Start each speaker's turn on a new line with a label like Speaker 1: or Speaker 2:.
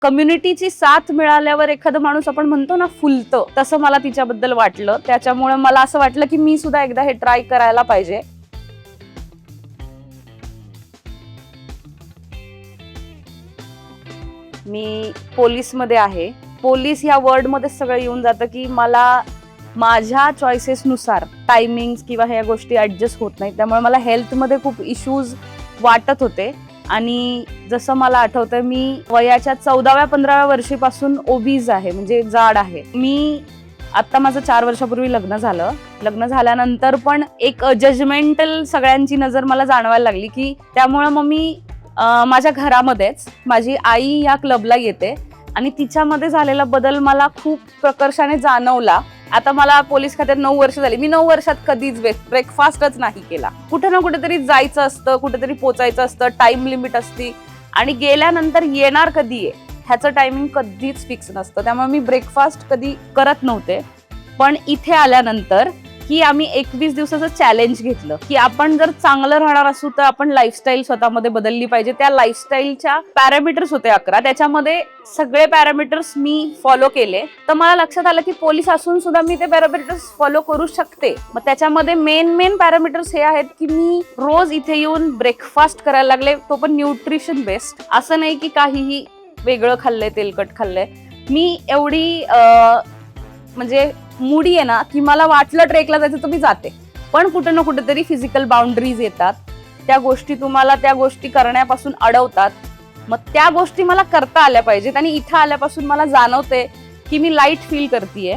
Speaker 1: कम्युनिटीची साथ मिळाल्यावर एखादा माणूस आपण म्हणतो ना फुलतं, तसं मला तिच्याबद्दल वाटलं. त्याच्यामुळे मला असं वाटलं की मी सुद्धा एकदा हे ट्राय करायला पाहिजे. मी पोलीसमध्ये आहे. पोलीस या वर्डमध्ये सगळं येऊन जातं की मला माझ्या चॉईसेसनुसार टायमिंग्स किंवा ह्या गोष्टी ऍडजस्ट होत नाहीत. त्यामुळे मला हेल्थमध्ये खूप इश्यूज वाटत होते. आणि जसं मला आठवतं, मी वयाच्या 14व्या-15व्या वर्षीपासून ओबीज आहे, म्हणजे जाड आहे. मी आता माझं 4 वर्षापूर्वी लग्न झालं. लग्न झाल्यानंतर पण एक जजमेंटल सगळ्यांची नजर मला जाणवायला लागली की त्यामुळे मग मी माझ्या घरामध्येच माझी आई या क्लबला येते आणि तिच्यामध्ये झालेला बदल मला खूप प्रकर्षाने जाणवला. आता मला पोलीस खात्यात 9 वर्ष झाली. मी 9 वर्षात कधीच ब्रेकफास्टच नाही केला. कुठं ना कुठेतरी जायचं असतं, कुठेतरी पोचायचं असतं, टाइम लिमिट असती आणि गेल्यानंतर येणार कधी आहे ह्याचं टायमिंग कधीच फिक्स नसतं. त्यामुळे मी ब्रेकफास्ट कधी करत नव्हते. पण इथे आल्यानंतर की आम्ही 21 दिवसाचं चॅलेंज घेतलं की आपण जर चांगलं राहणार असू तर आपण लाईफस्टाईल स्वतःमध्ये बदलली पाहिजे. त्या लाईफस्टाईलच्या पॅरामीटर्स होते 11. त्याच्यामध्ये सगळे पॅरामीटर्स मी फॉलो केले. तर मला लक्षात आलं की पोलीस असून सुद्धा मी ते पॅरामीटर्स फॉलो करू शकते. मग त्याच्यामध्ये मेन पॅरामीटर्स हे आहेत की मी रोज इथे येऊन ब्रेकफास्ट करायला लागले, तो पण न्यूट्रिशन बेस्ड. असं नाही की काहीही वेगळं खाल्लंय, तेलकट खाल्लंय. मी एवढी म्हणजे मूडी आहे ना की मला वाटलं ट्रेकला जायचं तर मी जाते. पण कुठे ना कुठेतरी फिजिकल बाउंड्रीज येतात. त्या गोष्टी तुम्हाला त्या गोष्टी करण्यापासून अडवतात. मग त्या गोष्टी मला करता आल्या पाहिजेत आणि इथं आल्यापासून मला जाणवते की मी लाईट फील करतेय.